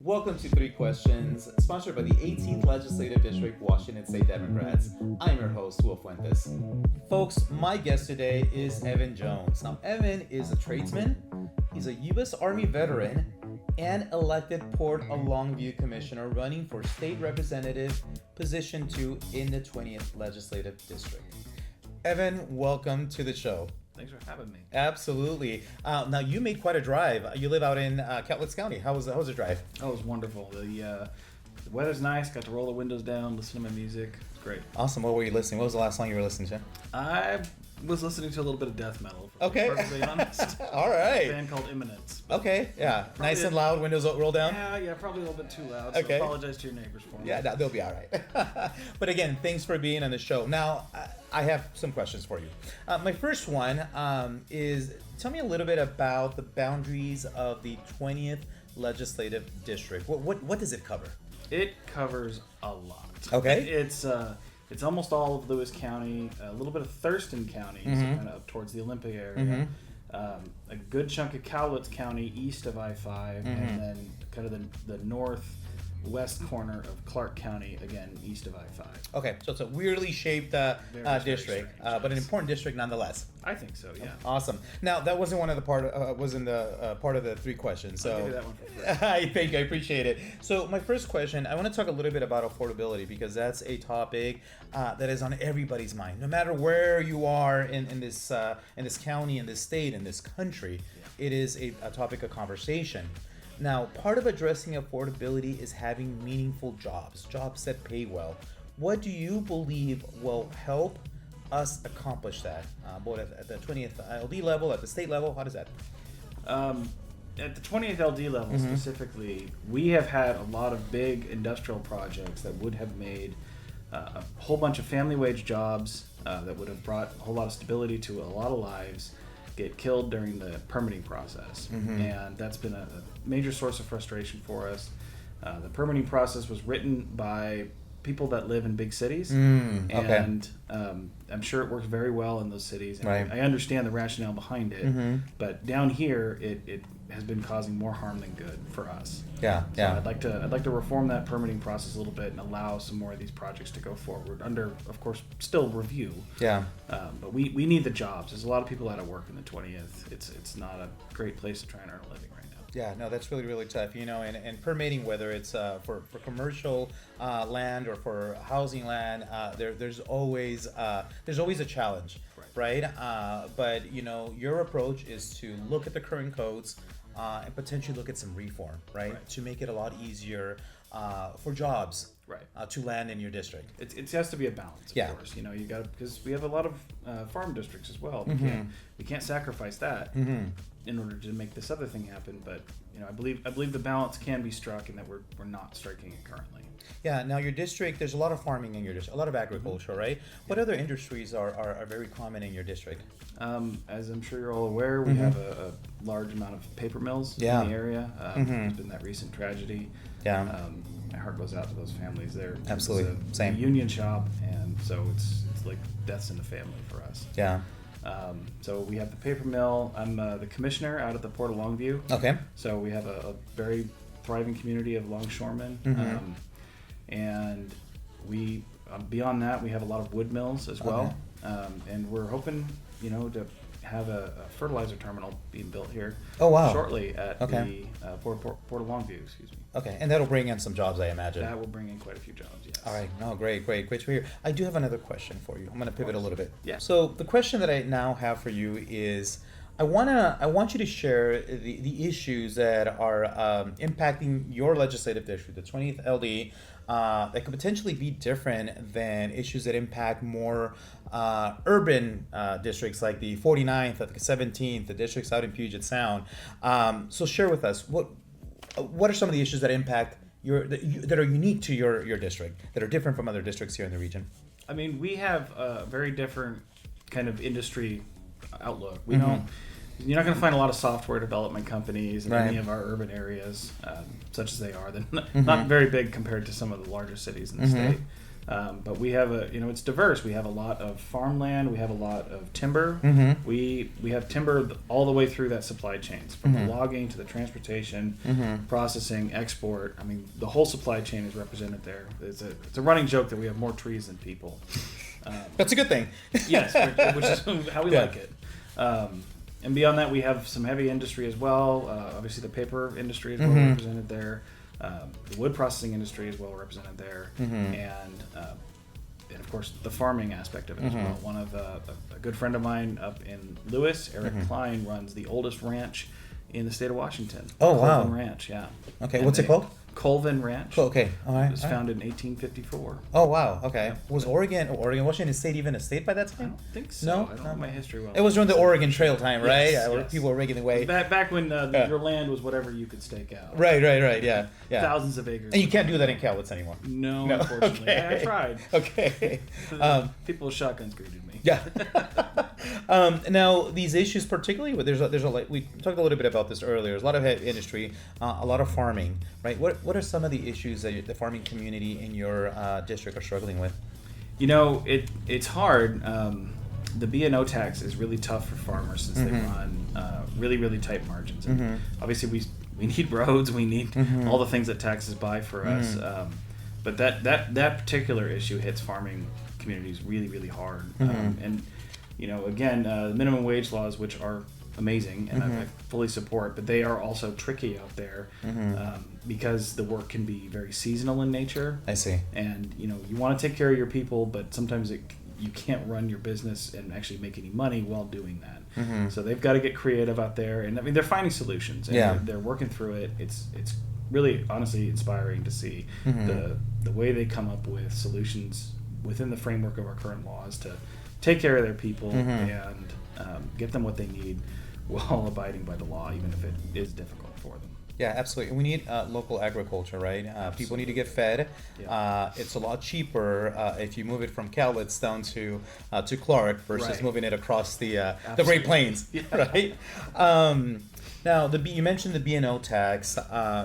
Welcome to Three Questions, sponsored by the 18th Legislative District, Washington State Democrats. I'm your host, Wil Fuentes. Folks, my guest today is Evan Jones. Now, Evan is a tradesman, he's a U.S. Army veteran, and elected Port of Longview Commissioner running for State Representative Position 2 in the 20th Legislative District. Evan, welcome to the show. Thanks for having me. Absolutely. Now, you made quite a drive. You live out in Cowlitz County. How was the drive? Oh, it was wonderful. The weather's nice. Got to roll the windows down, listen to my music. It's great. Awesome. What were you listening? What was the last song you were listening to? I was listening to a little bit of death metal, to Okay. be perfectly honest. All right. A band called Imminence. Okay. Yeah. Nice and loud. Windows roll down. Yeah, probably a little bit too loud. Okay. So apologize to your neighbors for me. Yeah, no, they'll be all right. But again, thanks for being on the show. Now, I have some questions for you. My first one is, tell me a little bit about the boundaries of the 20th Legislative District. What does it cover? It covers a lot. Okay. It's almost all of Lewis County, a little bit of Thurston County, so kind of up towards the Olympic area. A good chunk of Cowlitz County east of I-5, and then kind of the northwest corner of Clark County, again, east of I-5. Okay, so it's a weirdly shaped district, strange, but an important district nonetheless. I think so, yeah. Awesome. Now, that wasn't one of the part of the three questions. So I'll give you that one for free. I appreciate it. So my first question, I want to talk a little bit about affordability because that's a topic that is on everybody's mind. No matter where you are in this county, in this state, in this country, it is a topic of conversation. Now, part of addressing affordability is having meaningful jobs that pay well. What do you believe will help us accomplish that, both at the 20th LD level, at the state level? How does that? At the 20th LD level specifically, we have had a lot of big industrial projects that would have made a whole bunch of family wage jobs that would have brought a whole lot of stability to a lot of lives get killed during the permitting process. And that's been a major source of frustration for us. The permitting process was written by people that live in big cities, and I'm sure it works very well in those cities. And right. I understand the rationale behind it, but down here it has been causing more harm than good for us. Yeah. I'd like to reform that permitting process a little bit and allow some more of these projects to go forward under, of course, still review. Yeah. But we need the jobs. There's a lot of people out of work in the 20th. It's not a great place to try and earn a living right now. Yeah, no, that's really, really tough, and permitting, whether it's for commercial land or for housing land, there's always a challenge, right? But, your approach is to look at the current codes and potentially look at some reform, right? To make it a lot easier for jobs. Right. To land in your district. It has to be a balance, of course. You got to, because we have a lot of farm districts as well. We can't sacrifice that in order to make this other thing happen. But I believe the balance can be struck, and that we're not striking it currently. Yeah. Now your district, there's a lot of farming in your district, a lot of agriculture, right? What other industries are very common in your district? As I'm sure you're all aware, we have a large amount of paper mills in the area. There's been that recent tragedy. Yeah. My heart goes out to those families there. Absolutely. Same. A union shop, and so it's like deaths in the family for us. Yeah. So we have the paper mill. I'm the commissioner out at the Port of Longview. Okay. So we have a very thriving community of longshoremen. And we, beyond that, we have a lot of wood mills as well. And we're hoping, to have a fertilizer terminal being built here shortly at the Port of Longview, excuse me. Okay, and that'll bring in some jobs, I imagine. That will bring in quite a few jobs, yes. All right, no, great to hear. I do have another question for you. I'm going to pivot a little bit. Yeah. So the question that I now have for you is, I want you to share the issues that are impacting your legislative district, the 20th LD, that could potentially be different than issues that impact more urban districts like the 49th, the 17th, the districts out in Puget Sound. So share with us, what are some of the issues that impact that are unique to your district, that are different from other districts here in the region? I mean, we have a very different kind of industry outlook. We don't. You're not going to find a lot of software development companies in any of our urban areas, such as they are. They're not very big compared to some of the larger cities in the state. But we have it's diverse. We have a lot of farmland. We have a lot of timber. We have timber all the way through that supply chains, from the logging to the transportation, processing, export. I mean, the whole supply chain is represented there. It's a running joke that we have more trees than people. That's a good thing. Yes, which is how we like it. And beyond that, we have some heavy industry as well. Obviously, the paper industry is well represented there. The wood processing industry is well represented there, and of course the farming aspect of it as well. One of a good friend of mine up in Lewis, Eric Klein, runs the oldest ranch in the state of Washington. Oh, wow. Colvin Ranch, yeah. Okay, And what's it called? Colvin Ranch. Oh, okay, all right. It was founded in 1854. Oh, wow, okay. Yeah. Was Washington State even a state by that I time? don't think so. No? I don't know my history well. It was during the Oregon Trail time, right? Yes, Where yes. people were making the way. Back when your land was whatever you could stake out. Right, yeah. Thousands of acres. And you can't do that in Cowlitz anymore. No, No, unfortunately. okay. I tried. Okay. People with shotguns greeted me. Yeah. Now these issues, particularly, there's a we talked a little bit about this earlier. There's a lot of heavy industry, a lot of farming, right? What are some of the issues that the farming community in your district are struggling with? It's hard. The B&O tax is really tough for farmers since they run really, really tight margins. And obviously, we need roads, we need all the things that taxes buy for us. But that particular issue hits farming communities really, really hard. And again, the minimum wage laws, which are amazing and I fully support, but they are also tricky out there because the work can be very seasonal in nature. I see. And you want to take care of your people, but sometimes you can't run your business and actually make any money while doing that. So they've got to get creative out there, and I mean they're finding solutions and they're working through it. It's really honestly inspiring to see the way they come up with solutions within the framework of our current laws to take care of their people and get them what they need while abiding by the law, even if it is difficult for them. Yeah, absolutely. We need local agriculture, right? People need to get fed. Yeah. It's a lot cheaper if you move it from Cowlitz down to Clark versus moving it across the Great Plains, right? Now, you mentioned the B&O tax,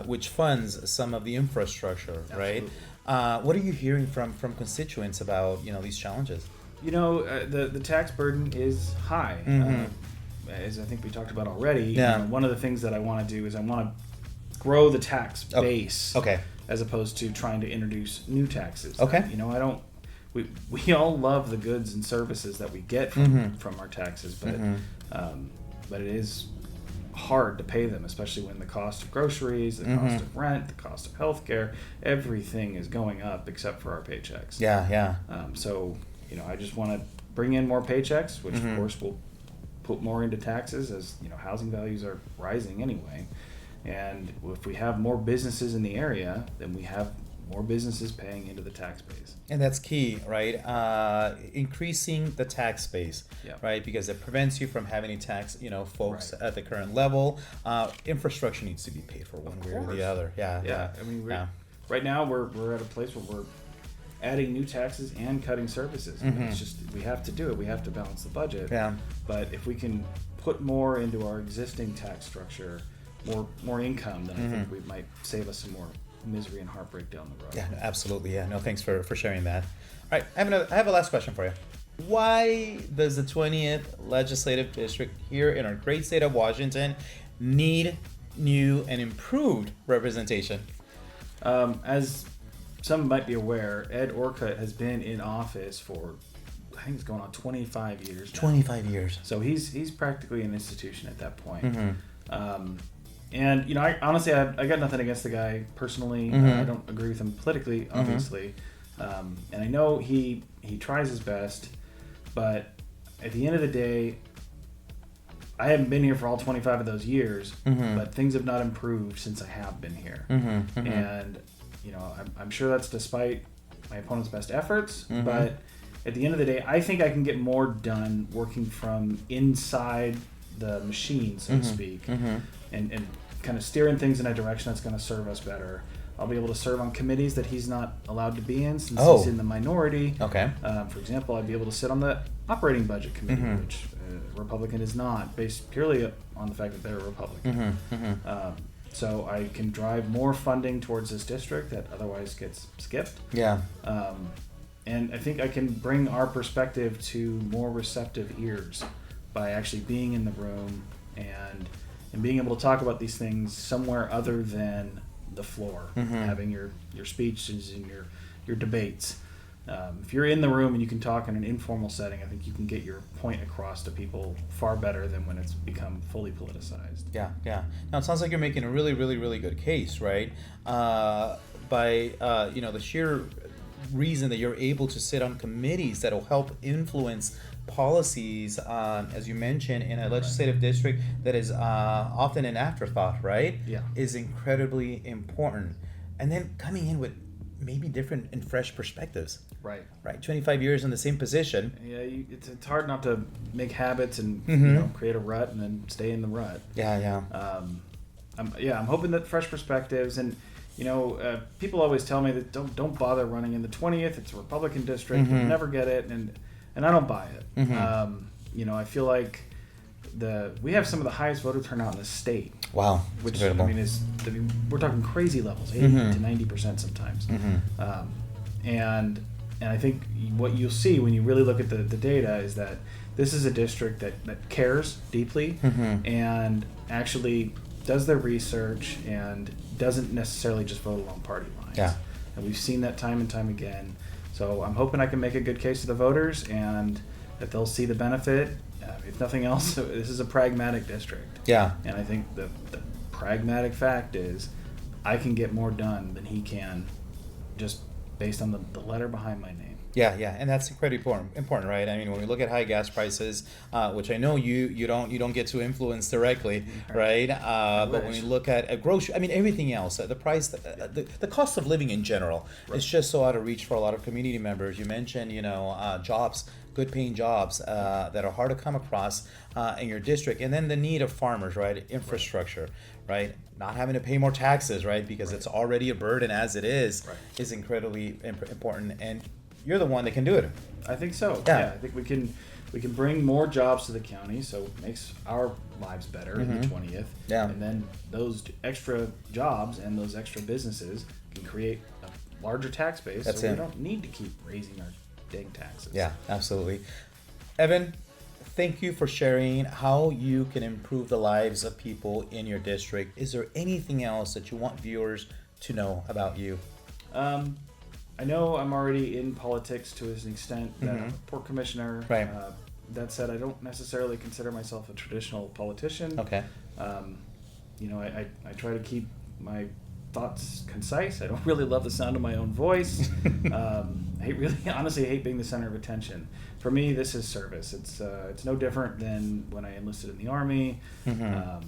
which funds some of the infrastructure, right? What are you hearing from constituents about these challenges? The tax burden is high. As I think we talked about already, one of the things that I want to do is I want to grow the tax base, as opposed to trying to introduce new taxes. I don't. We all love the goods and services that we get from our taxes, but it is hard to pay them, especially when the cost of groceries, the cost of rent, the cost of healthcare, everything is going up except for our paychecks. So I just want to bring in more paychecks, which of course will put more into taxes as housing values are rising anyway. And if we have more businesses in the area, then we have more businesses paying into the tax base. And that's key, right? Increasing the tax base, right? Because it prevents you from having to tax, folks at the current level. Infrastructure needs to be paid for one way or the other. I mean, right now we're at a place where we're adding new taxes and cutting services. It's just we have to do it. We have to balance the budget. But if we can put more into our existing tax structure, more income, then I think we might save us some more misery and heartbreak down the road. Yeah, absolutely. Yeah, no, thanks for sharing that. All right, I have a last question for you. Why does the 20th Legislative District here in our great state of Washington need new and improved representation? As some might be aware, Ed Orcutt has been in office for, I think it's going on 25 years now. 25 years. So he's practically an institution at that point. And I honestly I got nothing against the guy personally. I don't agree with him politically, obviously, and I know he tries his best, but at the end of the day, I haven't been here for all 25 of those years, but things have not improved since I have been here, and I'm sure that's despite my opponent's best efforts, but at the end of the day, I think I can get more done working from inside the machine, so to speak, and kind of steering things in a direction that's going to serve us better. I'll be able to serve on committees that he's not allowed to be in since he's in the minority. For example, I'd be able to sit on the operating budget committee, which a Republican is not, based purely on the fact that they're a Republican. So I can drive more funding towards this district that otherwise gets skipped. and I think I can bring our perspective to more receptive ears by actually being in the room and being able to talk about these things somewhere other than the floor, having your speeches and your debates. If you're in the room and you can talk in an informal setting, I think you can get your point across to people far better than when it's become fully politicized. Yeah, yeah. Now it sounds like you're making a really, really, really good case, right? By the sheer reason that you're able to sit on committees that'll help influence policies, as you mentioned, in a legislative district that is often an afterthought, right? Yeah. Is incredibly important. And then coming in with maybe different and fresh perspectives. Right. 25 years in the same position. Yeah, it's hard not to make habits and create a rut and then stay in the rut. Yeah. I'm hoping that fresh perspectives and people always tell me that don't bother running in the 20th. It's a Republican district. You'll never get it, and I don't buy it. I feel like we have some of the highest voter turnout in the state. Wow, which incredible. We're talking crazy levels, 80 to 90% sometimes. And I think what you'll see when you really look at the data is that this is a district that cares deeply and actually does their research and doesn't necessarily just vote along party lines. Yeah. And we've seen that time and time again. So I'm hoping I can make a good case to the voters and that they'll see the benefit. If nothing else, this is a pragmatic district. Yeah. And I think the pragmatic fact is I can get more done than he can just based on the letter behind my name. Yeah, and that's incredibly important, right? I mean, when we look at high gas prices, which I know you don't get to influence directly, right? But when we look at grocery, I mean, everything else, the price, the cost of living in general, is just so out of reach for a lot of community members. You mentioned, jobs, good paying jobs that are hard to come across in your district, and then the need of farmers, right? Infrastructure, right? Not having to pay more taxes, right? Because it's already a burden as it is incredibly important. And you're the one that can do it. I think so. Yeah. I think we can bring more jobs to the county, so it makes our lives better in the 20th. Yeah. And then those extra jobs and those extra businesses can create a larger tax base. That's so it. We don't need to keep raising our dang taxes. Yeah, absolutely. Evan, thank you for sharing how you can improve the lives of people in your district. Is there anything else that you want viewers to know about you? I know I'm already in politics to an extent that I'm a port commissioner. Right. That said, I don't necessarily consider myself a traditional politician. Okay. I try to keep my thoughts concise. I don't really love the sound of my own voice. I honestly hate being the center of attention. For me, this is service. It's no different than when I enlisted in the Army. I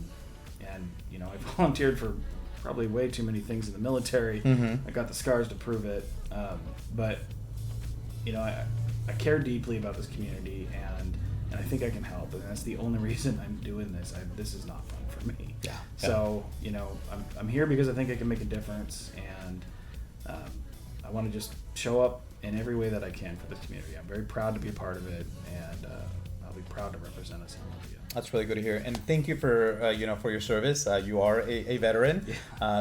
volunteered for probably way too many things in the military. I got the scars to prove it. But I care deeply about this community, and I think I can help, and that's the only reason I'm doing this. This is not fun for me. Yeah. So I'm here because I think I can make a difference, and I want to just show up in every way that I can for this community. I'm very proud to be a part of it, and I'll be proud to represent us in Longview. That's really good to hear, and thank you for for your service. You are a veteran,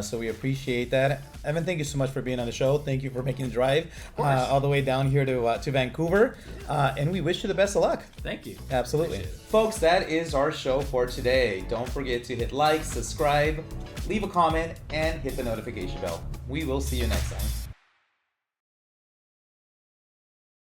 so we appreciate that. Evan, thank you so much for being on the show. Thank you for making the drive all the way down here to Vancouver, and we wish you the best of luck. Thank you. Absolutely, folks. That is our show for today. Don't forget to hit like, subscribe, leave a comment, and hit the notification bell. We will see you next time.